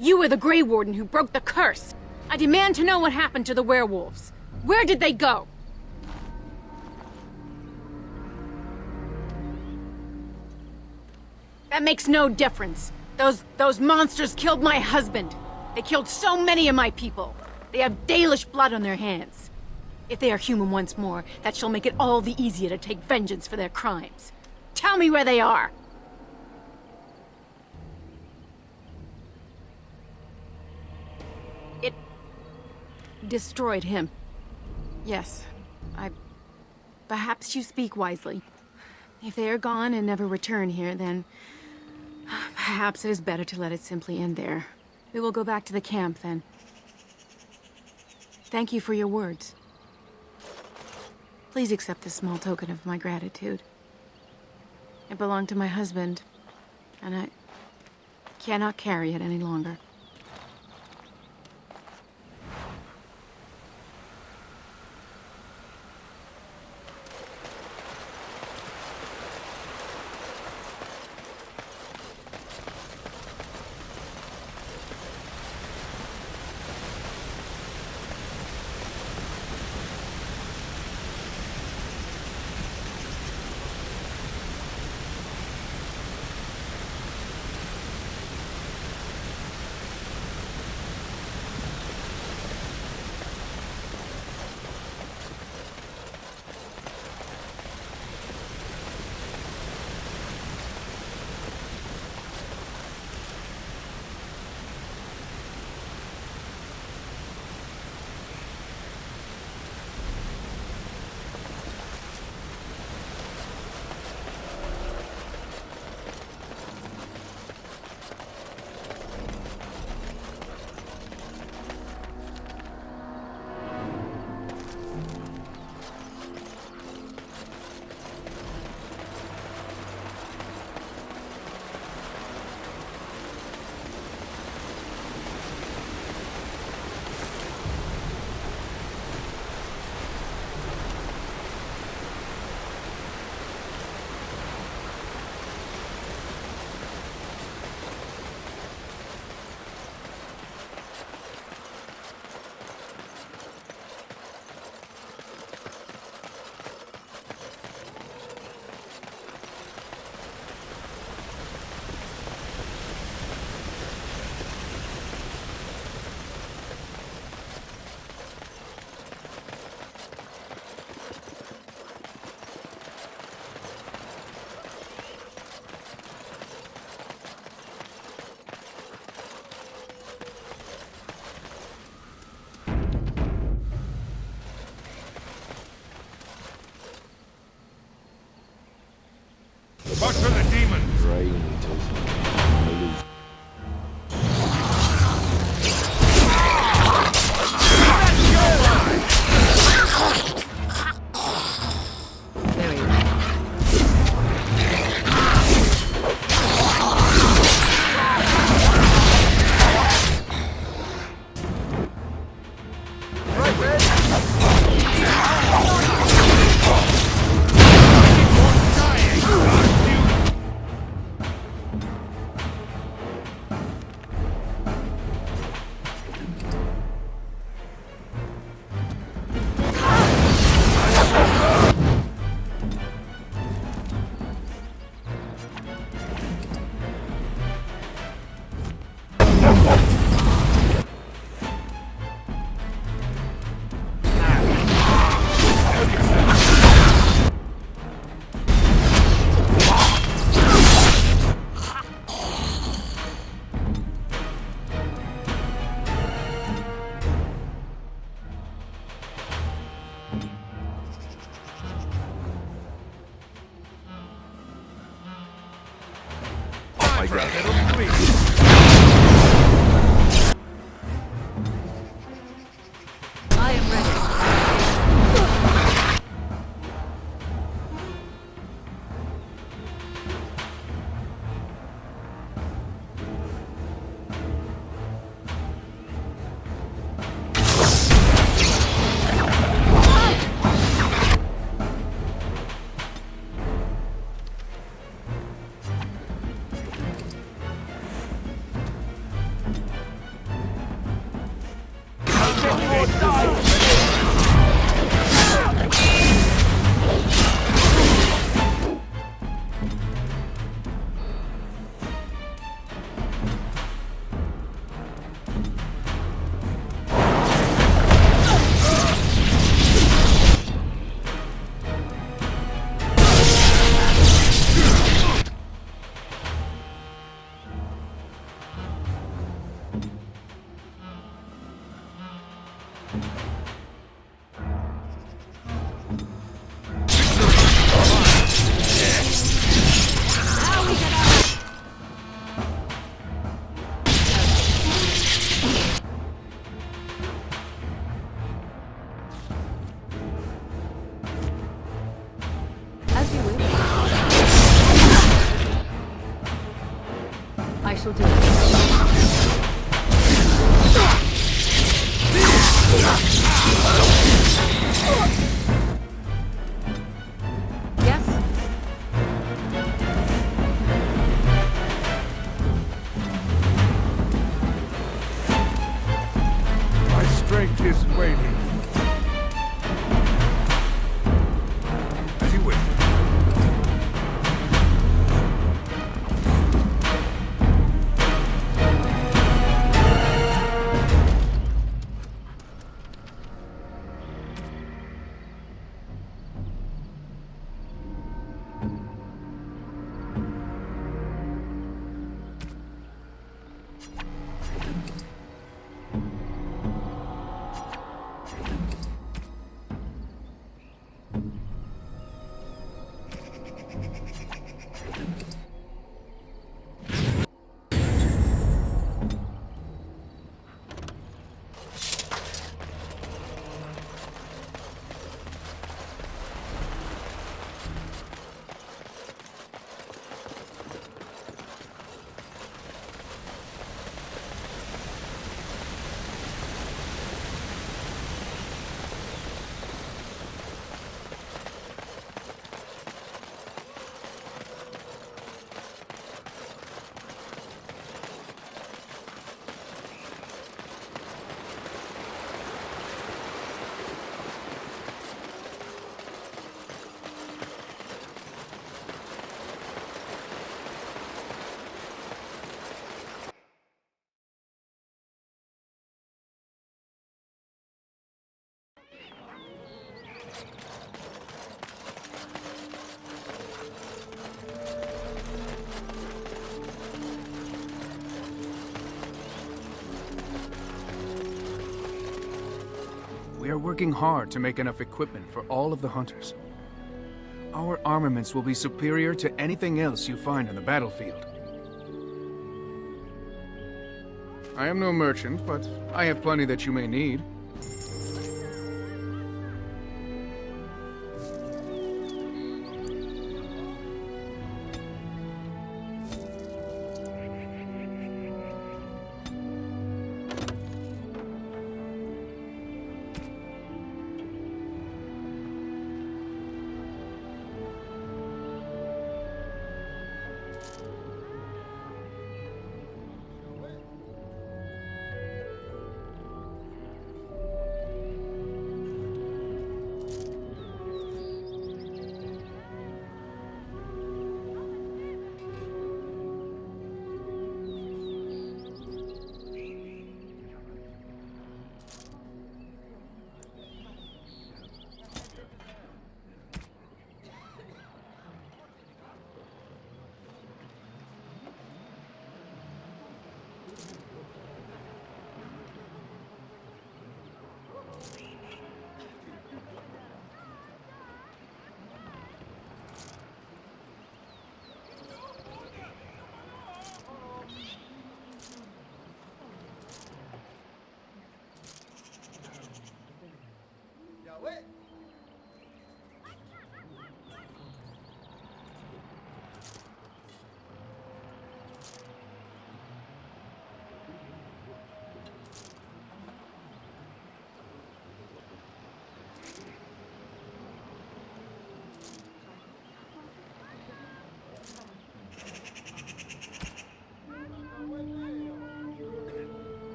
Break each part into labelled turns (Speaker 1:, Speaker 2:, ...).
Speaker 1: You were the Grey Warden who broke the curse. I demand to know what happened to the werewolves. Where did they go? That makes no difference. Those monsters killed my husband. They killed so many of my people. They have Dalish blood on their hands. If they are human once more, that shall make it all the easier to take vengeance for their crimes. Tell me where they are! It destroyed him. Yes, perhaps you speak wisely. If they are gone and never return here, then perhaps it is better to let it simply end there. We will go back to the camp, then. Thank you for your words. Please accept this small token of my gratitude. It belonged to my husband, and I cannot carry it any longer.
Speaker 2: But for the demons!
Speaker 3: Brain eaters.
Speaker 1: There he is.
Speaker 3: I got it.
Speaker 1: I am ready.
Speaker 2: shall do it.
Speaker 1: Yes?
Speaker 4: My strength is waning. As you wish.
Speaker 5: We are working hard to make enough equipment for all of the hunters. Our armaments will be superior to anything else you find on the battlefield. I am no merchant, but I have plenty that you may need.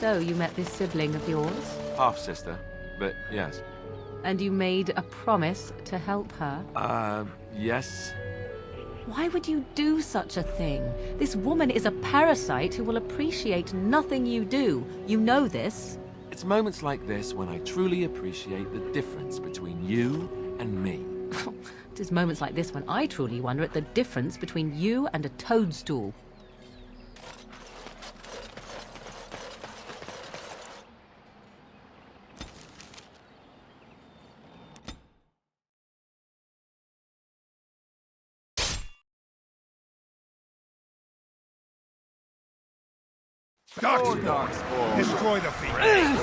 Speaker 2: So, you met this sibling of yours?
Speaker 3: Half-sister, but yes.
Speaker 2: And you made a promise to help her?
Speaker 3: Yes.
Speaker 2: Why would you do such a thing? This woman is a parasite who will appreciate nothing you do. You know this.
Speaker 3: It's moments like this when I truly appreciate the difference between you and me.
Speaker 2: It is moments like this when I truly wonder at the difference between you and a toadstool.
Speaker 4: Darkspawn! Destroy the fiend!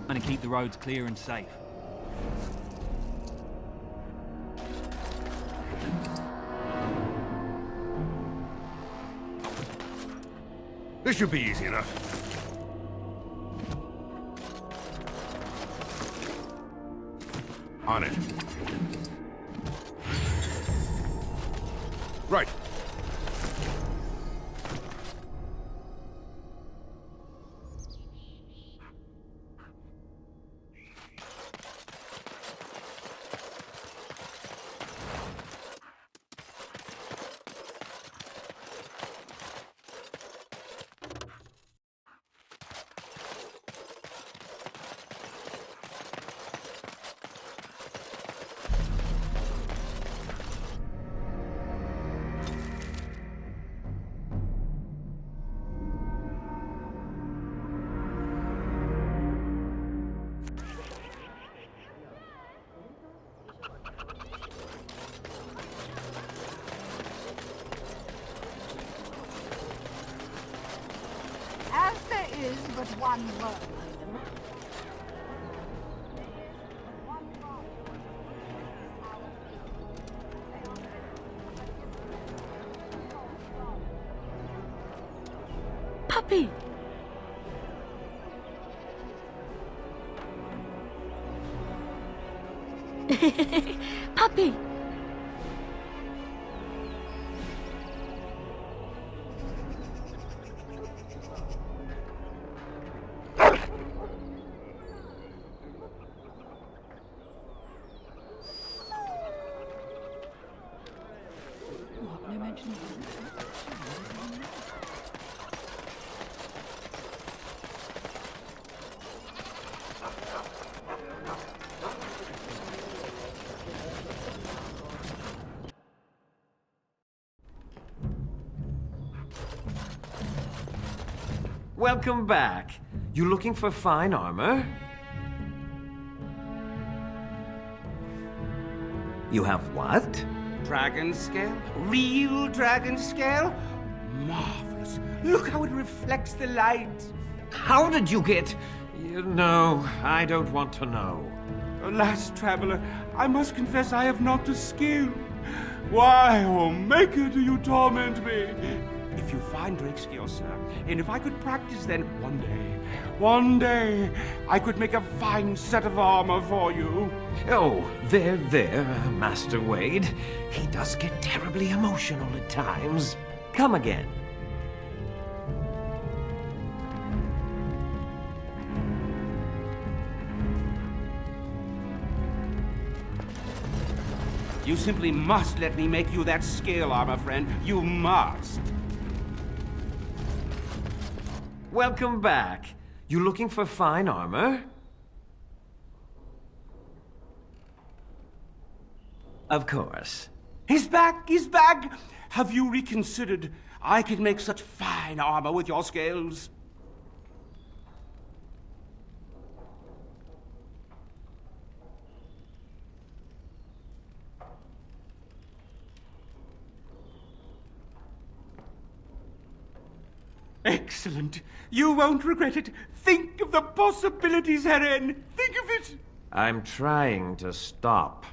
Speaker 6: Trying to keep the roads clear and safe.
Speaker 4: This should be easy enough. On it. Right.
Speaker 7: As there is but one world.
Speaker 1: Puppy! Puppy!
Speaker 7: What? No mention of
Speaker 8: Welcome back. You looking for fine armor? You have what?
Speaker 9: Dragon scale? Real dragon scale? Marvelous. Look how it reflects the light.
Speaker 8: How did you get... No, I don't want to know.
Speaker 9: Alas, traveler, I must confess I have not the skill. Why, oh maker, do you torment me? If you find Drake's skill, sir, and if I could practice, then one day, I could make a fine set of armor for you.
Speaker 8: Oh, there, Master Wade. He does get terribly emotional at times. Come again.
Speaker 9: You simply must let me make you that scale armor, friend. You must.
Speaker 8: Welcome back. You looking for fine armor? Of course.
Speaker 9: He's back! He's back! Have you reconsidered? I can make such fine armor with your scales. Excellent. You won't regret it. Think of the possibilities, Heren. Think of it.
Speaker 8: I'm trying to stop.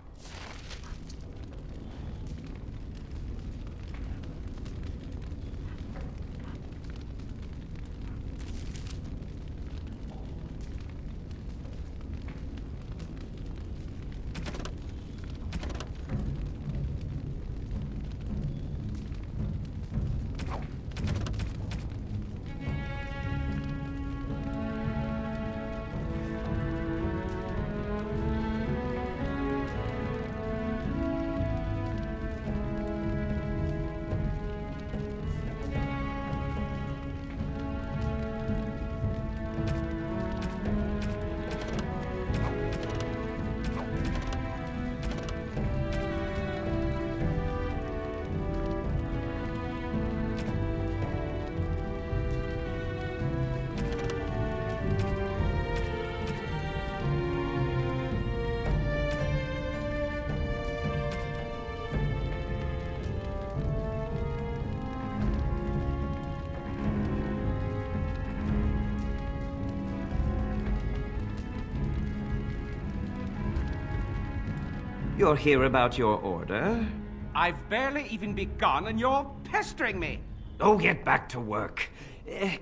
Speaker 8: You're here about your order?
Speaker 9: I've barely even begun and you're pestering me.
Speaker 8: Oh, get back to work.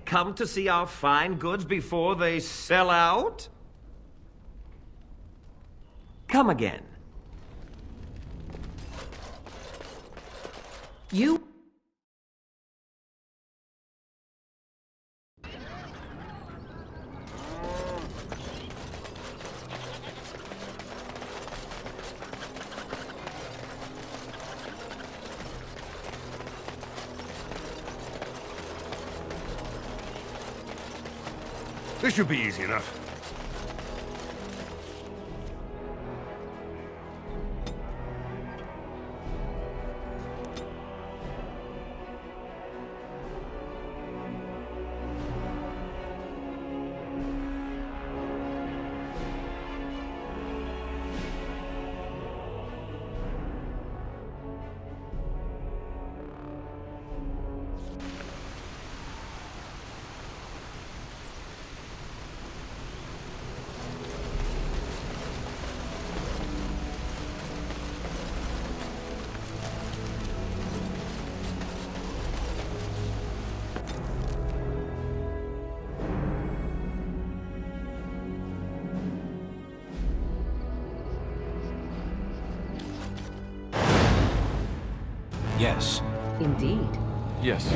Speaker 8: Come to see our fine goods before they sell out? Come again.
Speaker 2: You...
Speaker 4: This should be easy enough.
Speaker 3: Yes.
Speaker 2: Indeed.
Speaker 3: Yes.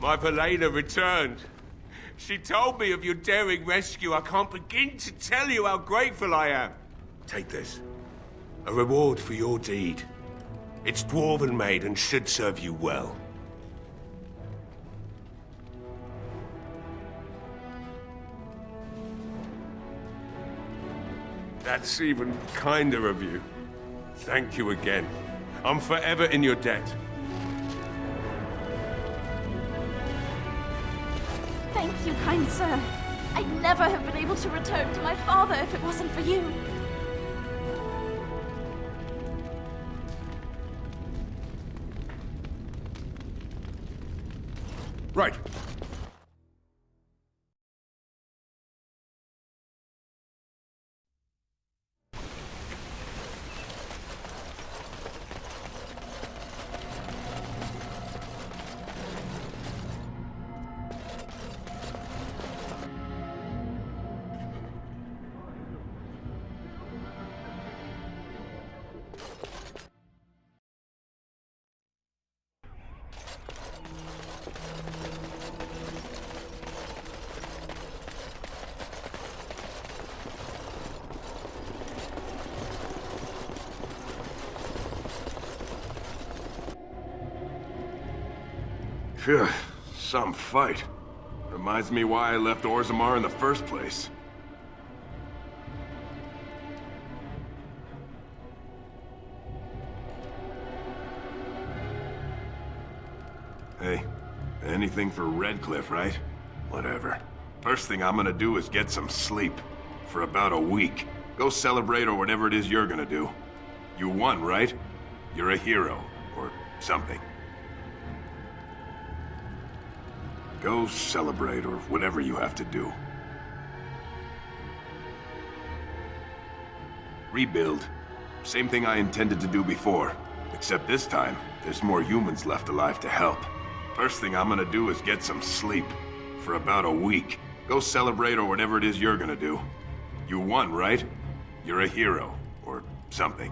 Speaker 9: My Velena returned. She told me of your daring rescue. I can't begin to tell you how grateful I am. Take this. A reward for your deed. It's dwarven made and should serve you well. That's even kinder of you. Thank you again. I'm forever in your debt.
Speaker 10: Thank you, kind sir. I'd never have been able to return to my father if it wasn't for you.
Speaker 4: Right. Phew, some fight. Reminds me why I left Orzammar in the first place. Hey, anything for Redcliffe, right? Whatever. First thing I'm gonna do is get some sleep. For about a week. Go celebrate or whatever it is you're gonna do. You won, right? You're a hero. Or something. Go celebrate, or whatever you have to do. Rebuild. Same thing I intended to do before. Except this time, there's more humans left alive to help. First thing I'm gonna do is get some sleep. For about a week. Go celebrate, or whatever it is you're gonna do. You won, right? You're a hero. Or something.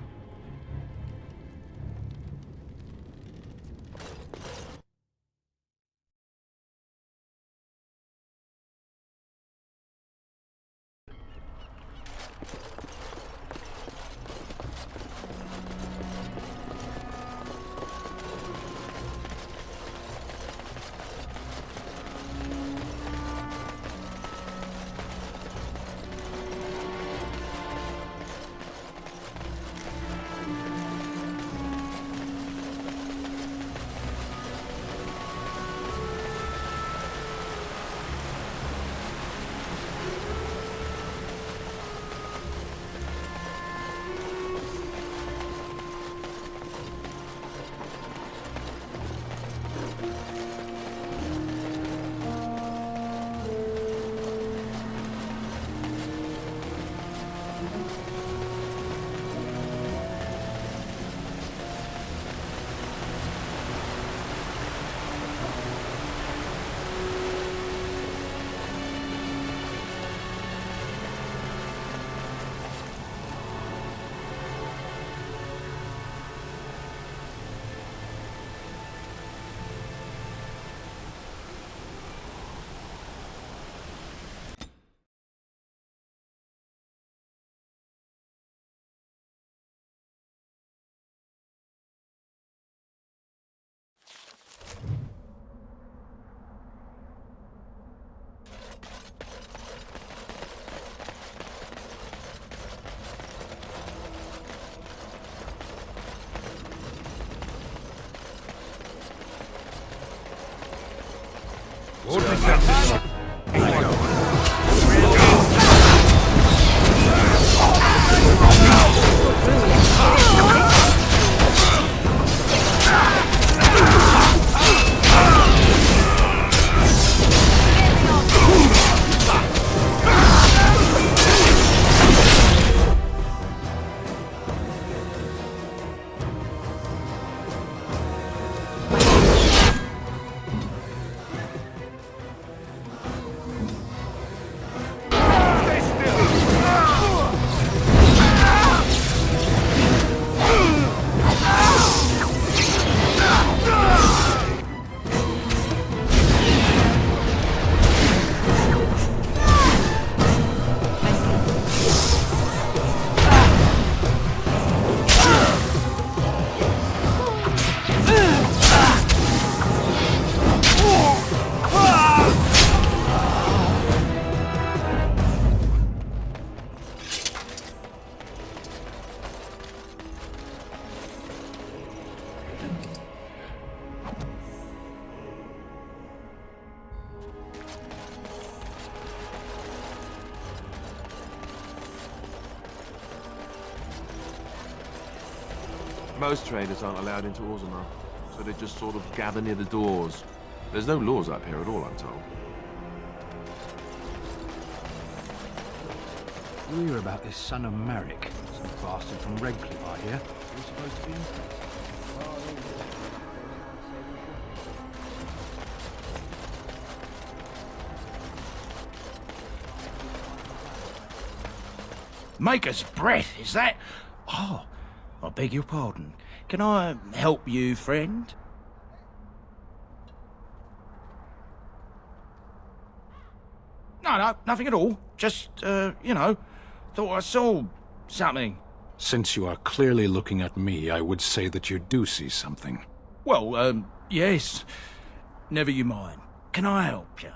Speaker 3: Most traders aren't allowed into Orzammar, so they just sort of gather near the doors. There's no laws up here at all, I'm told.
Speaker 11: We hear about this son of Marek, some bastard from Redcliffe, I hear. He's supposed to be in.
Speaker 12: Maker's breath, is that? Oh, I beg your pardon. Can I help you, friend? No, nothing at all. Just, you know, thought I saw something.
Speaker 11: Since you are clearly looking at me, I would say that you do see something.
Speaker 12: Well, yes. Never you mind. Can I help you?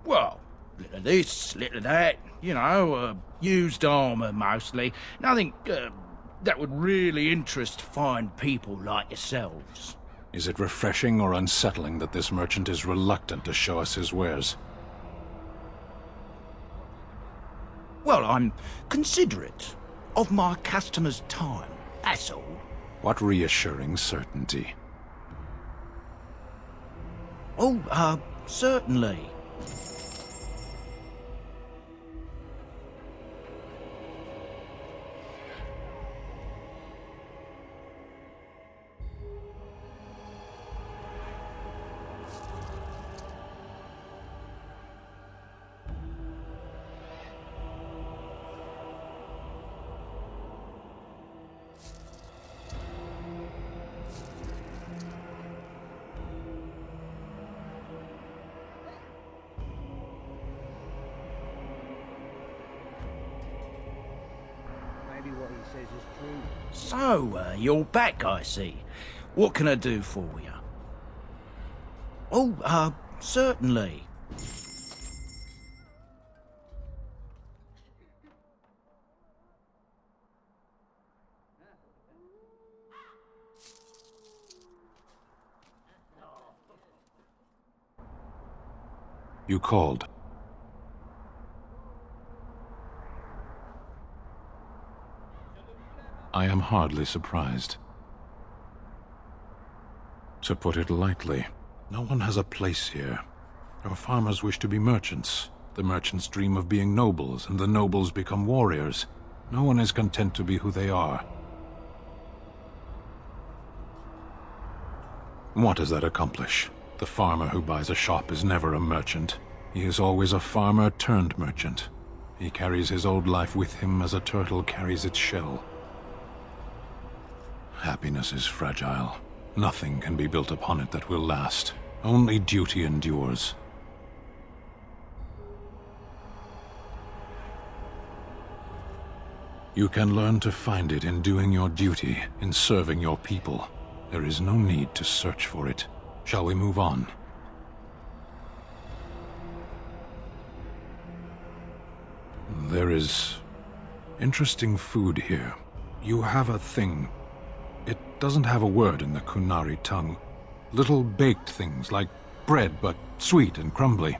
Speaker 12: Well, little of this, little of that. You know, used armour mostly. Nothing, that would really interest fine people like yourselves.
Speaker 11: Is it refreshing or unsettling that this merchant is reluctant to show us his wares?
Speaker 12: Well, I'm considerate of my customers' time, that's all.
Speaker 11: What reassuring certainty.
Speaker 12: Oh, certainly. So, you're back, I see. What can I do for you? Oh, certainly.
Speaker 11: You called. I am hardly surprised. To put it lightly, no one has a place here. Our farmers wish to be merchants. The merchants dream of being nobles, and the nobles become warriors. No one is content to be who they are. What does that accomplish? The farmer who buys a shop is never a merchant. He is always a farmer turned merchant. He carries his old life with him as a turtle carries its shell. Happiness is fragile. Nothing can be built upon it that will last. Only duty endures. You can learn to find it in doing your duty, in serving your people. There is no need to search for it. Shall we move on? There is interesting food here. You have a thing. It doesn't have a word in the Kunari tongue. Little baked things like bread, but sweet and crumbly.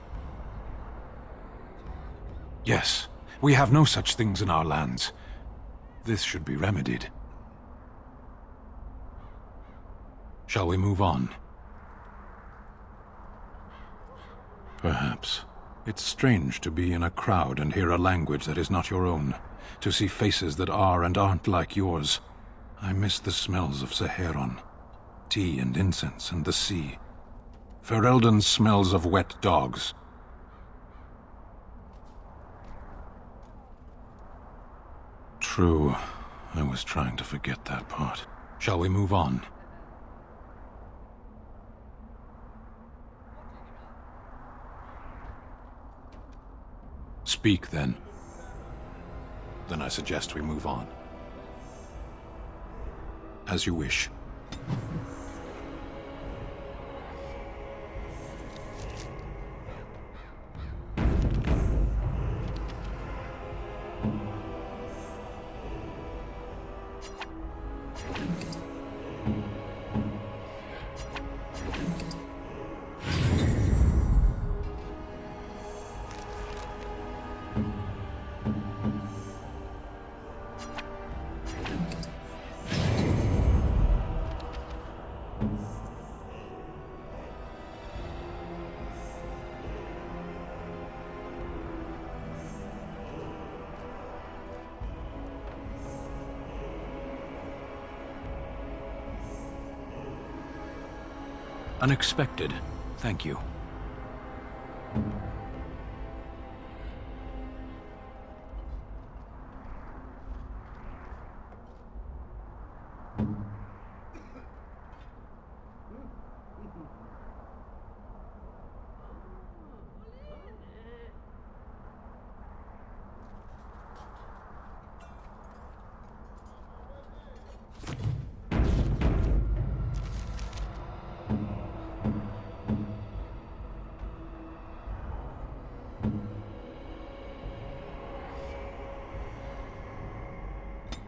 Speaker 11: Yes, we have no such things in our lands. This should be remedied. Shall we move on? Perhaps. It's strange to be in a crowd and hear a language that is not your own, to see faces that are and aren't like yours. I miss the smells of Seheron, tea and incense and the sea. Ferelden smells of wet dogs. True, I was trying to forget that part. Shall we move on? Speak, then. Then I suggest we move on. As you wish. Unexpected. Thank you.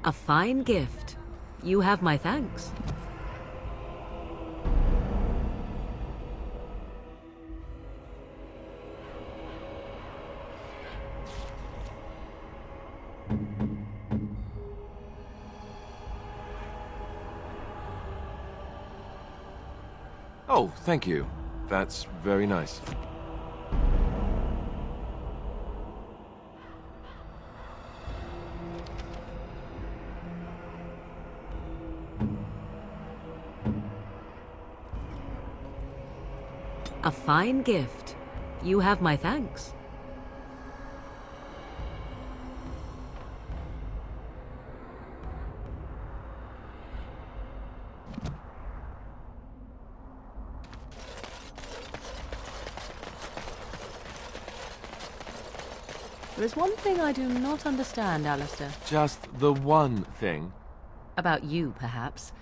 Speaker 2: A fine gift. You have my thanks.
Speaker 3: Oh, thank you. That's very nice.
Speaker 2: A fine gift. You have my thanks. There's one thing I do not understand, Alistair.
Speaker 3: Just the one thing.
Speaker 2: About you, perhaps.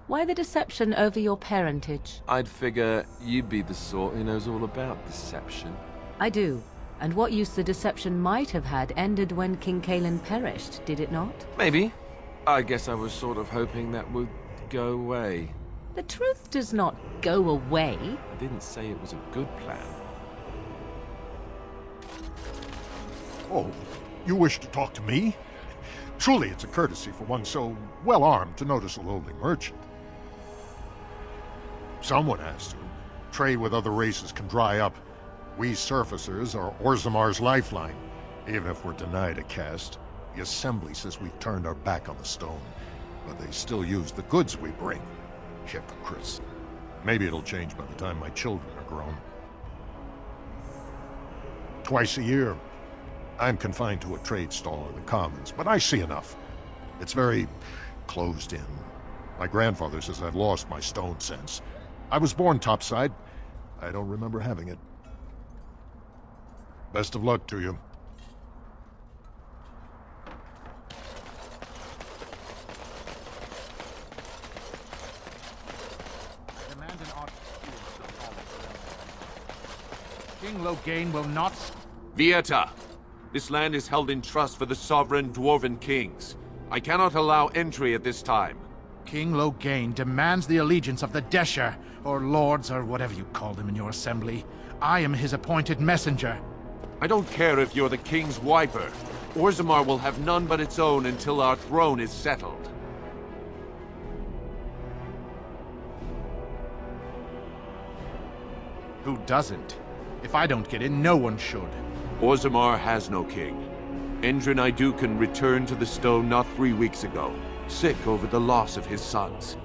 Speaker 2: Why the deception over your parentage?
Speaker 3: I'd figure you'd be the sort who knows all about deception.
Speaker 2: I do. And what use the deception might have had ended when King Cailan perished, did it not?
Speaker 3: Maybe. I guess I was sort of hoping that would go away.
Speaker 2: The truth does not go away.
Speaker 3: I didn't say it was a good plan.
Speaker 13: Oh, you wish to talk to me? Truly, it's a courtesy for one so well-armed to notice a lowly merchant. Someone has to. Trade with other races can dry up. We surfacers are Orzamar's lifeline. Even if we're denied a caste, the Assembly says we've turned our back on the stone, but they still use the goods we bring. Hypocrites. Maybe it'll change by the time my children are grown. Twice a year, I'm confined to a trade stall in the Commons, but I see enough. It's very closed in. My grandfather says I've lost my stone sense. I was born topside. I don't remember having it. Best of luck to you.
Speaker 12: King Loghain will not...
Speaker 3: Vieta! This land is held in trust for the sovereign dwarven kings. I cannot allow entry at this time.
Speaker 12: King Loghain demands the allegiance of the Desher, or lords, or whatever you call them in your assembly. I am his appointed messenger.
Speaker 3: I don't care if you're the king's wiper. Orzammar will have none but its own until our throne is settled.
Speaker 12: Who doesn't? If I don't get in, no one should.
Speaker 3: Orzammar has no king. Endrin Idukan returned to the stone not 3 weeks ago, sick over the loss of his sons.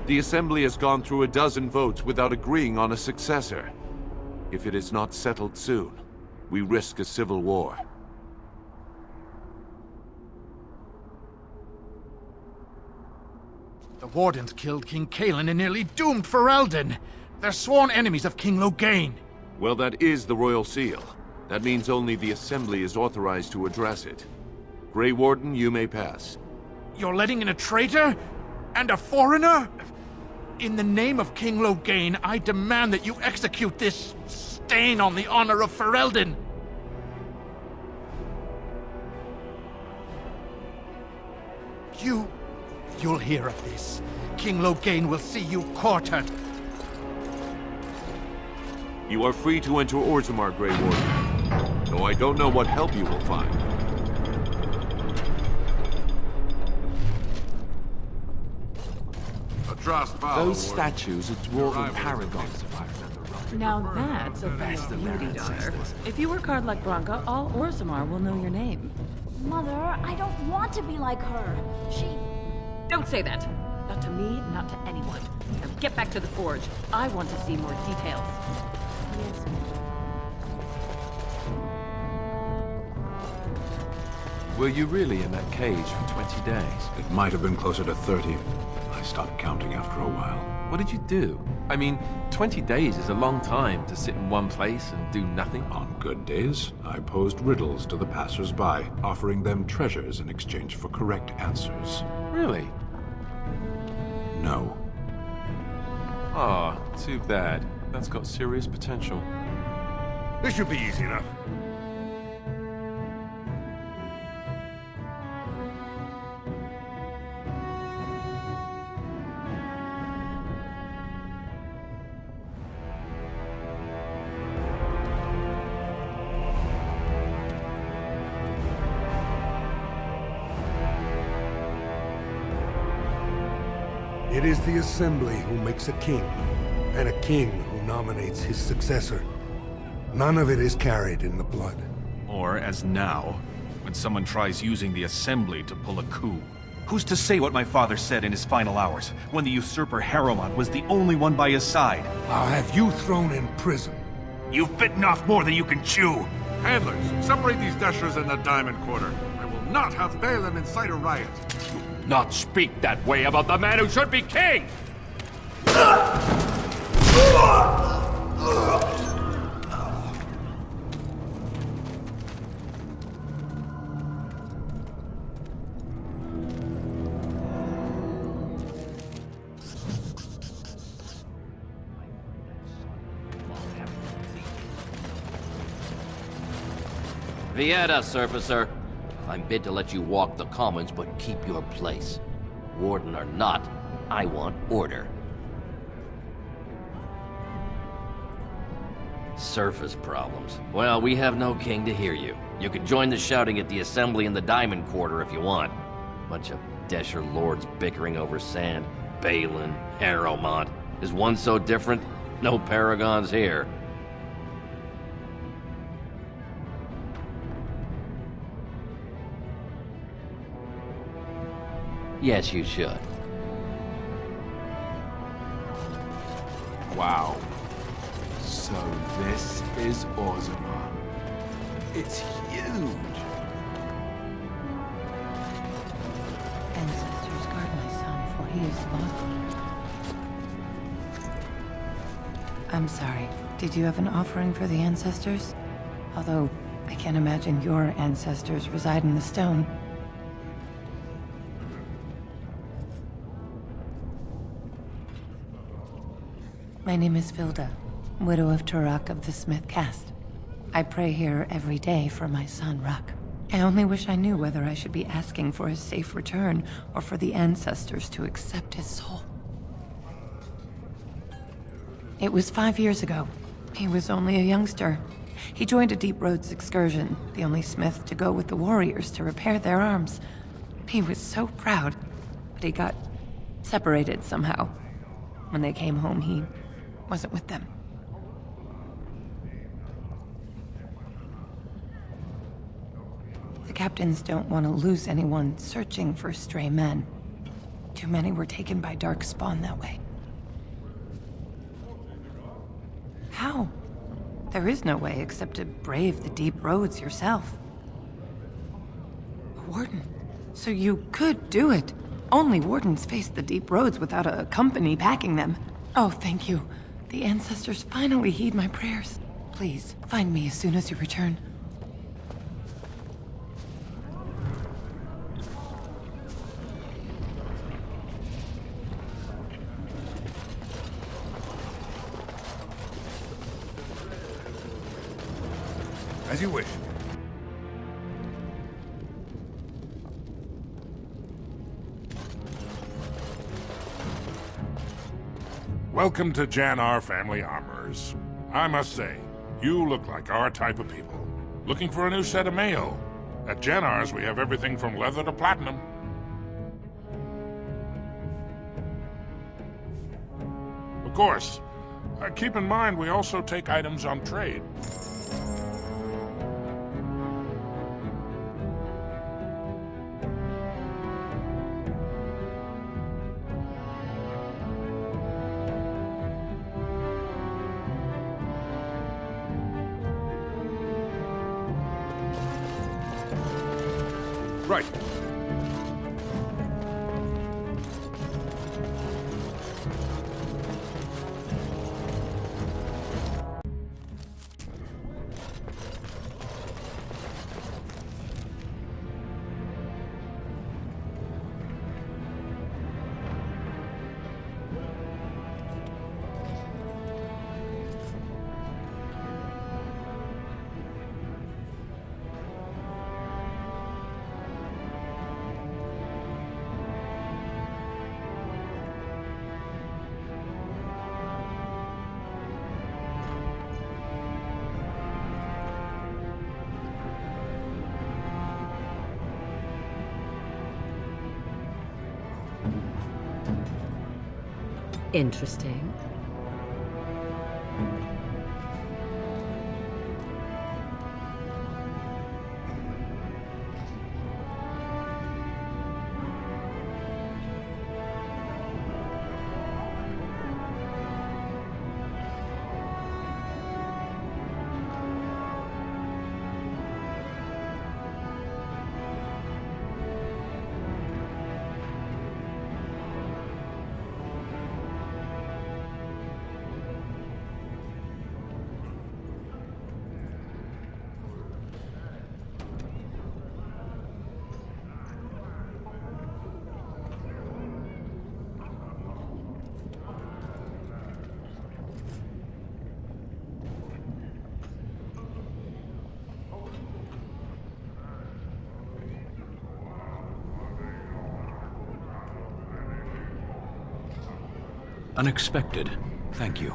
Speaker 3: The Assembly has gone through a dozen votes without agreeing on a successor. If it is not settled soon, we risk a civil war.
Speaker 12: The Wardens killed King Cailan and nearly doomed Ferelden. They're sworn enemies of King Loghain.
Speaker 3: Well, that is the Royal Seal. That means only the Assembly is authorized to address it. Grey Warden, you may pass.
Speaker 12: You're letting in a traitor? And a foreigner? In the name of King Loghain, I demand that you execute this stain on the honor of Ferelden. You'll hear of this. King Loghain will see you quartered.
Speaker 3: You are free to enter Orzammar, Grey Warden. Though I don't know what help you will find. Those statues are dwarven paragons, if I remember right.
Speaker 14: Now that's a best of beauty, daughter. If you work hard like Branka, all Orzammar will know your name.
Speaker 10: Mother, I don't want to be like her. She...
Speaker 1: Don't say that. Not to me, not to anyone.
Speaker 14: Now get back to the forge. I want to see more details.
Speaker 2: Yes,
Speaker 3: Were you really in that cage for 20 days?
Speaker 11: It might have been closer to 30. I stopped counting after a while.
Speaker 3: What did you do? I mean, 20 days is a long time to sit in one place and do nothing.
Speaker 11: On good days, I posed riddles to the passers-by, offering them treasures in exchange for correct answers.
Speaker 3: Really?
Speaker 11: No.
Speaker 3: Ah, too bad. That's got serious potential.
Speaker 4: This should be easy enough.
Speaker 15: It is the Assembly who makes a king, and a king who nominates his successor. None of it is carried in the blood.
Speaker 6: Or, as now, when someone tries using the Assembly to pull a coup. Who's to say what my father said in his final hours, when the usurper Harrowmont was the only one by his side?
Speaker 15: I'll have you thrown in prison.
Speaker 4: You've bitten off more than you can chew.
Speaker 16: Handlers, separate these dashers in the Diamond Quarter. I will not have Balin incite a riot.
Speaker 17: Not speak that way about the man who should be king! Vieta, surfacer. I'm bid to let you walk the commons, but keep your place. Warden or not, I want order. Surface problems. Well, we have no king to hear you. You can join the shouting at the Assembly in the Diamond Quarter if you want. Bunch of Desher lords bickering over sand. Balin, Harrowmont. Is one so different? No paragons here. Yes, you should.
Speaker 3: Wow. So this is Orzammar. It's huge.
Speaker 18: Ancestors guard my son, for he is lost. I'm sorry. Did you have an offering for the ancestors? Although, I can't imagine your ancestors reside in the stone. My name is Vilda, widow of Turak of the Smith caste. I pray here every day for my son, Ruck. I only wish I knew whether I should be asking for his safe return or for the ancestors to accept his soul. It was 5 years ago. He was only a youngster. He joined a Deep Roads excursion, the only smith to go with the warriors to repair their arms. He was so proud, but he got separated somehow. When they came home, he wasn't with them. The captains don't want to lose anyone searching for stray men. Too many were taken by dark spawn that way. How? There is no way except to brave the deep roads yourself. A warden? So you could do it. Only wardens face the deep roads without a company backing them. Oh, thank you. The ancestors finally heed my prayers. Please, find me as soon as you return.
Speaker 16: As you wish. Welcome to Jannar Family Armorers. I must say, you look like our type of people. Looking for a new set of mail? At Jannar's, we have everything from leather to platinum. Of course, keep in mind we also take items on trade.
Speaker 19: Right.
Speaker 2: Interesting.
Speaker 11: Unexpected. Thank you.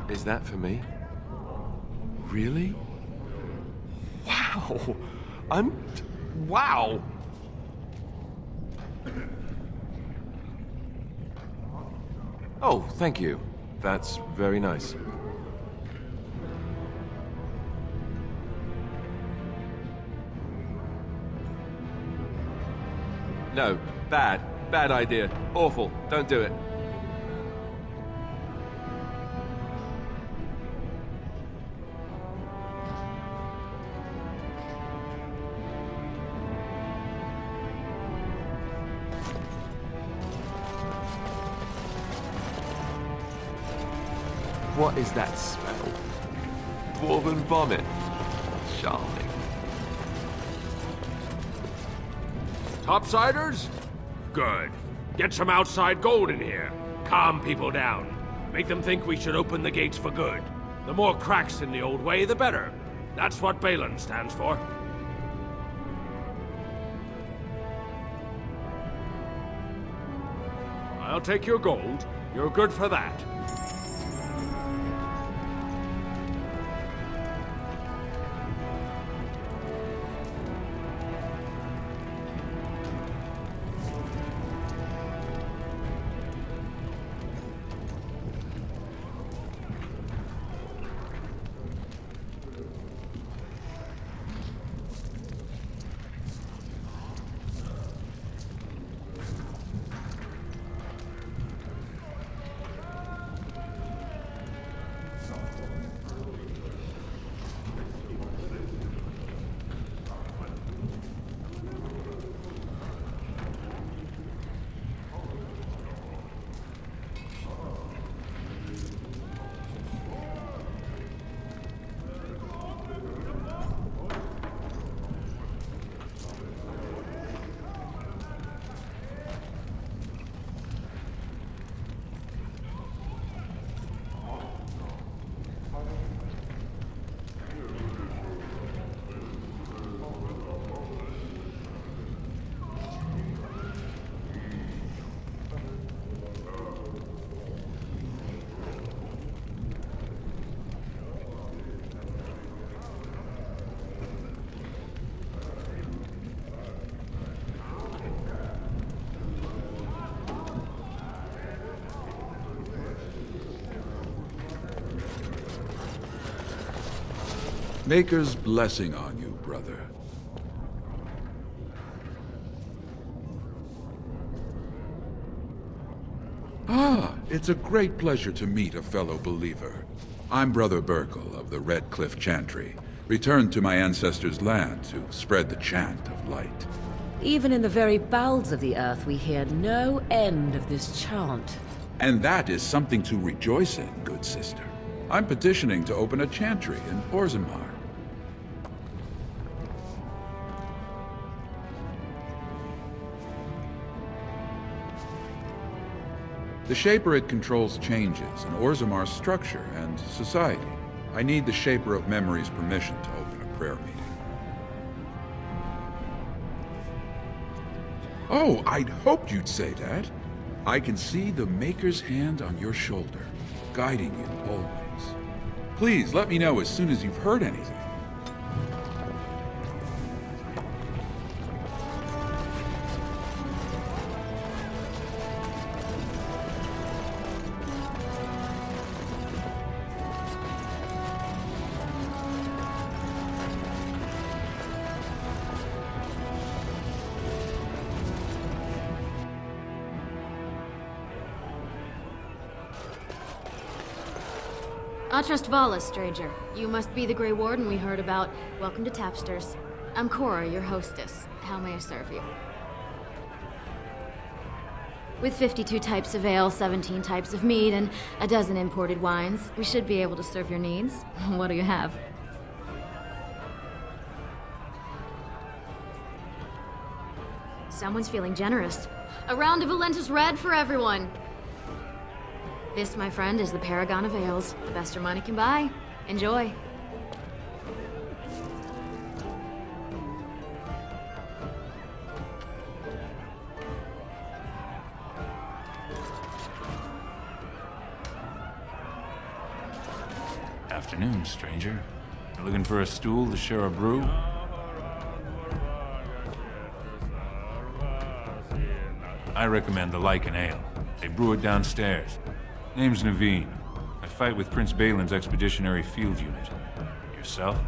Speaker 3: Is that for me? Really? Wow! Wow! Oh, thank you. That's very nice. No, bad. Bad idea. Awful. Don't do it. What is that smell? Dwarven vomit. Charming.
Speaker 19: Topsiders? Good. Get some outside gold in here. Calm people down. Make them think we should open the gates for good. The more cracks in the old way, the better. That's what Balin stands for. I'll take your gold. You're good for that.
Speaker 20: Maker's blessing on you, brother. Ah, it's a great pleasure to meet a fellow believer. I'm Brother Burkle of the Red Cliff Chantry, returned to my ancestors' land to spread the chant of light.
Speaker 2: Even in the very bowels of the earth, we hear no end of this chant.
Speaker 20: And that is something to rejoice in, good sister. I'm petitioning to open a chantry in Orzammar. The Shaper controls changes in Orzammar's structure and society. I need the Shaper of Memory's permission to open a prayer meeting. Oh, I'd hoped you'd say that. I can see the Maker's hand on your shoulder, guiding you always. Please let me know as soon as you've heard anything.
Speaker 21: Atrust Vala, stranger. You must be the Grey Warden we heard about. Welcome to Tapsters. I'm Cora, your hostess. How may I serve you? With 52 types of ale, 17 types of mead, and a dozen imported wines, we should be able to serve your needs. What do you have? Someone's feeling generous. A round of Valentis Red for everyone. This, my friend, is the Paragon of Ales. The best your money can buy. Enjoy.
Speaker 6: Afternoon, stranger. You looking for a stool to share a brew? I recommend the Lycan Ale. They brew it downstairs. Name's Naveen. I fight with Prince Balin's expeditionary field unit. Yourself?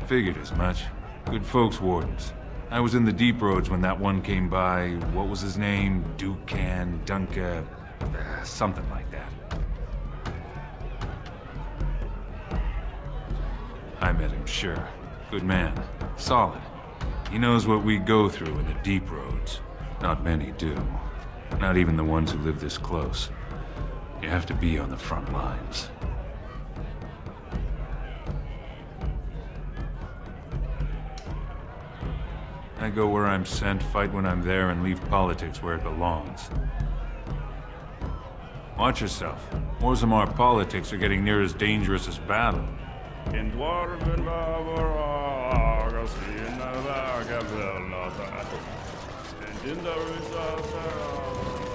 Speaker 6: Figured as much. Good folks, Wardens. I was in the deep roads when that one came by. What was his name? Dukan, Dunka, something like that. I met him, sure. Good man. Solid. He knows what we go through in the deep roads. Not many do. Not even the ones who live this close. You have to be on the front lines. I go where I'm sent, fight when I'm there, and leave politics where it belongs. Watch yourself. Orzammar politics are getting near as dangerous as battle.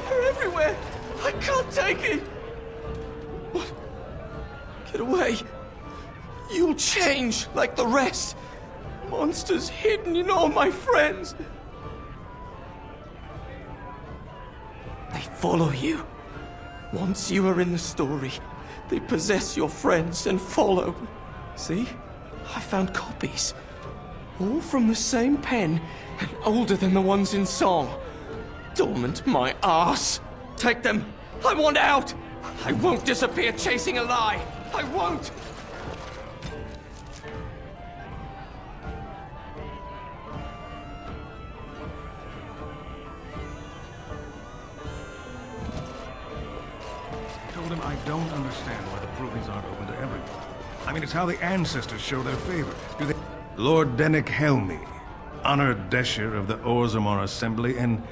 Speaker 22: They're everywhere! I can't take it! What? Get away! You'll change like the rest! Monsters hidden in all my friends! They follow you. Once you are in the story, they possess your friends and follow. See? I found copies. All from the same pen, and older than the ones in song. Dormant my ass! Take them! I want out! I won't disappear chasing a lie! I won't!
Speaker 5: Told him I don't understand why the rubies aren't open to everyone. I mean, it's how the ancestors show their favor. Do they... Lord Dennick Helmi, honored Desher of the Orzammar Assembly, and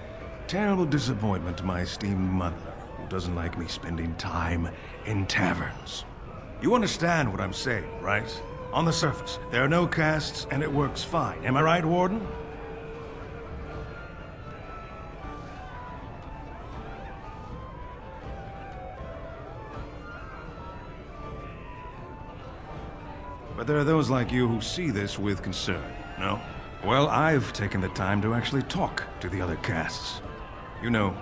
Speaker 5: terrible disappointment to my esteemed mother, who doesn't like me spending time in taverns. You understand what I'm saying, right? On the surface, there are no castes, and it works fine. Am I right, Warden? But there are those like you who see this with concern, no? Well, I've taken the time to actually talk to the other castes. You know,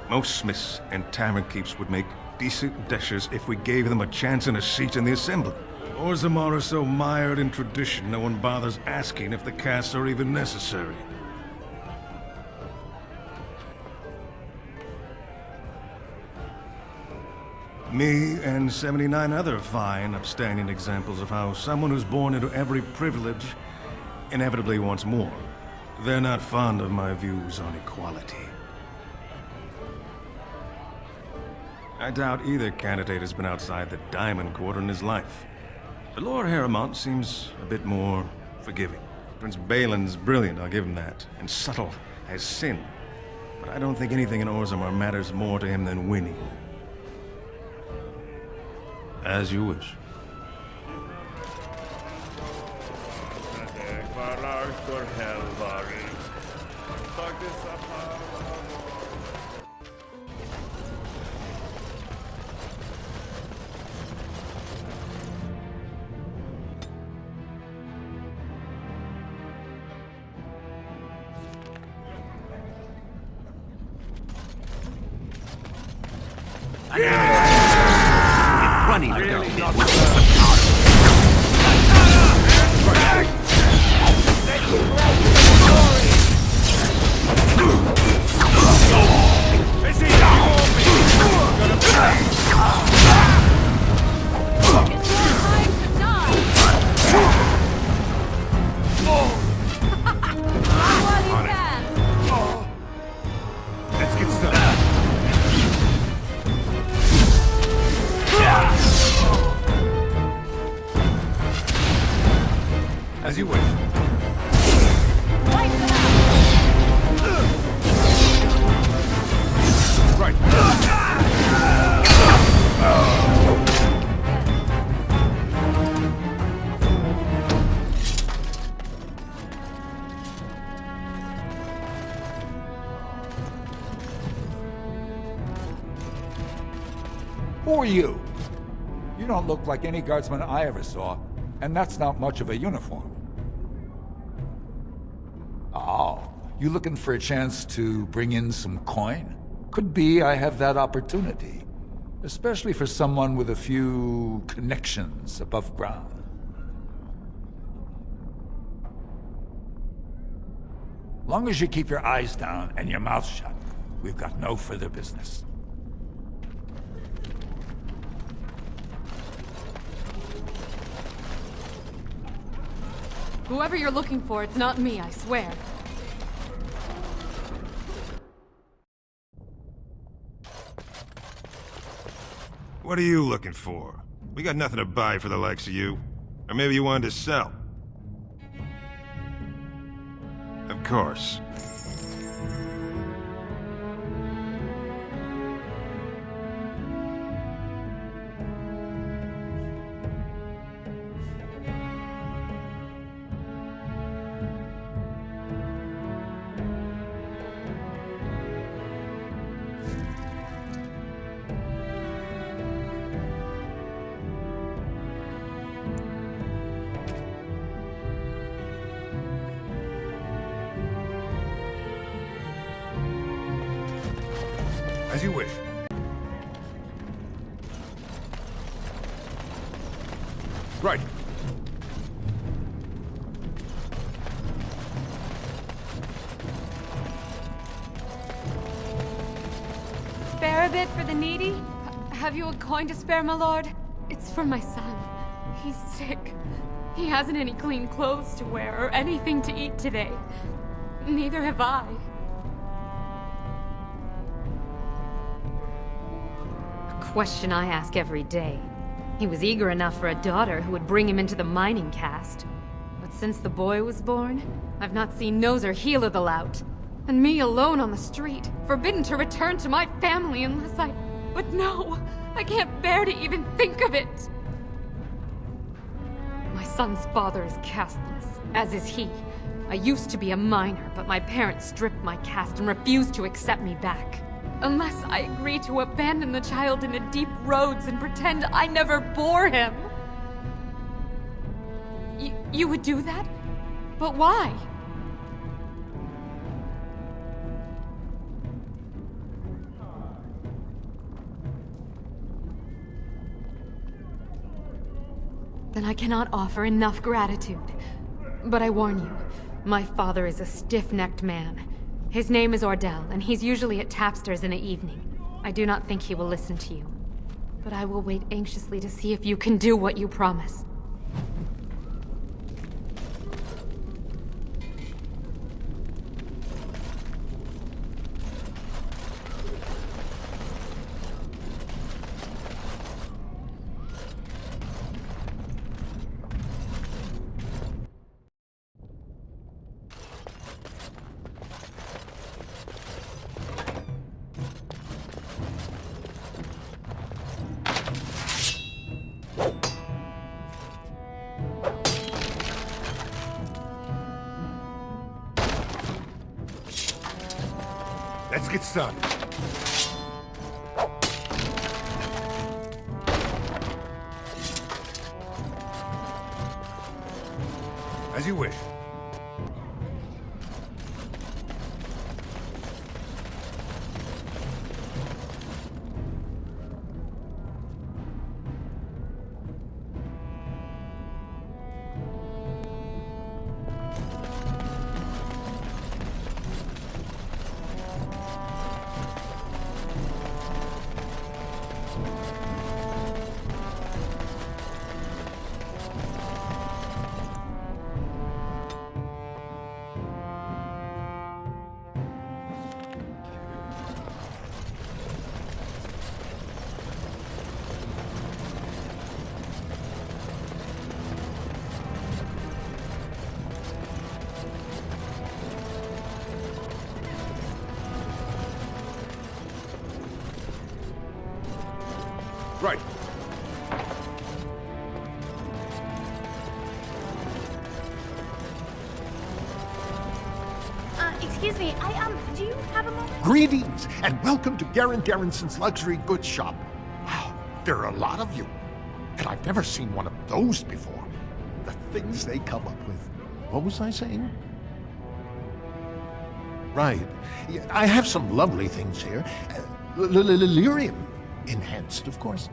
Speaker 5: most smiths and tavern keeps would make decent deshers if we gave them a chance and a seat in the assembly. Orzammar are so mired in tradition, no one bothers asking if the casts are even necessary. Me and 79 other fine, upstanding examples of how someone who's born into every privilege inevitably wants more. They're not fond of my views on equality. I doubt either candidate has been outside the Diamond Quarter in his life. But Lord Harrowmont seems a bit more forgiving. Prince Balin's brilliant, I'll give him that, and subtle as sin. But I don't think anything in Orzammar matters more to him than winning. As you wish.
Speaker 7: Running really not
Speaker 5: Let's get started. As you wish. Right.
Speaker 20: Who are you? You don't look like any guardsman I ever saw, and that's not much of a uniform. Oh, you looking for a chance to bring in some coin? Could be I have that opportunity, especially for someone with a few connections above ground. Long as you keep your eyes down and your mouth shut, we've got no further business.
Speaker 1: Whoever you're looking for, it's not me, I swear.
Speaker 5: What are you looking for? We got nothing to buy for the likes of you. Or maybe you wanted to sell. Of course. As you wish. Right.
Speaker 1: Spare a bit for the needy? Have you a coin to spare, my lord? It's for my son. He's sick. He hasn't any clean clothes to wear or anything to eat today. Neither have I. Question I ask every day. He was eager enough for a daughter who would bring him into the mining caste. But since the boy was born, I've not seen nose or heel of the lout. And me alone on the street, forbidden to return to my family unless I... But no! I can't bear to even think of it! My son's father is casteless, as is he. I used to be a miner, but my parents stripped my caste and refused to accept me back. Unless I agree to abandon the child in the deep roads and pretend I never bore him. You would do that? But why? then I cannot offer enough gratitude. But I warn you, my father is a stiff-necked man. His name is Ordell, and he's usually at Tapster's in the evening. I do not think he will listen to you. But I will wait anxiously to see if you can do what you promised.
Speaker 15: Let's get started. As you wish. Right.
Speaker 10: Excuse me, do you have a moment?
Speaker 13: Greetings, and welcome to Garen Garrison's luxury goods shop. Wow, there are a lot of you. And I've never seen one of those before. The things they come up with. What was I saying? Right. Yeah, I have some lovely things here. Lyrium enhanced, of course.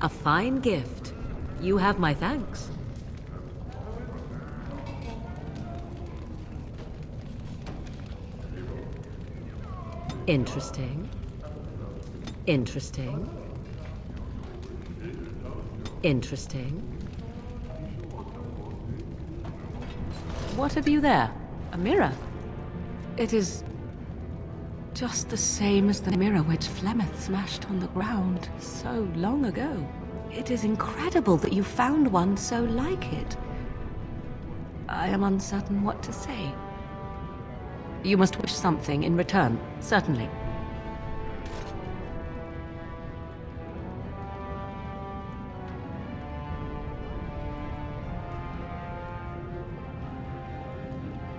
Speaker 2: A fine gift. You have my thanks. Interesting. Interesting. Interesting. What have you there? A mirror? It is just the same as the mirror which Flemeth smashed on the ground so long ago. It is incredible that you found one so like it. I am uncertain what to say. You must wish something in return, certainly.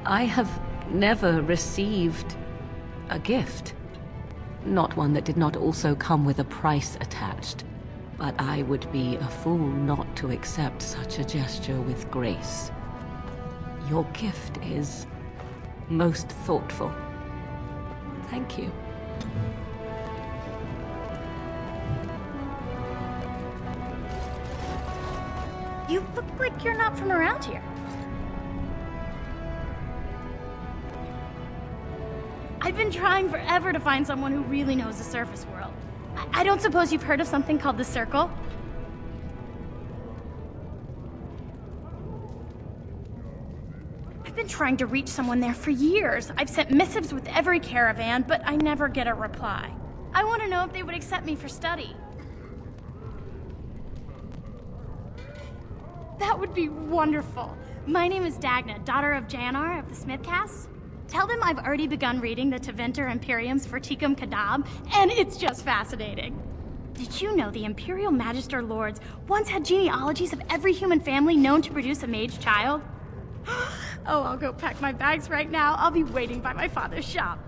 Speaker 2: I have never received a gift. Not one that did not also come with a price attached. But I would be a fool not to accept such a gesture with grace. Your gift is most thoughtful. Thank you.
Speaker 8: You look like you're not from around here. I've been trying forever to find someone who really knows the surface world. I don't suppose you've heard of something called the Circle? I've been trying to reach someone there for years. I've sent missives with every caravan, but I never get a reply. I want to know if they would accept me for study. That would be wonderful. My name is Dagna, daughter of Janar of the Smithcast. Tell them I've already begun reading the Tevinter Imperium's Verticum Kadab, and it's just fascinating. Did you know the Imperial Magister Lords once had genealogies of every human family known to produce a mage child? Oh, I'll go pack my bags right now. I'll be waiting by my father's shop.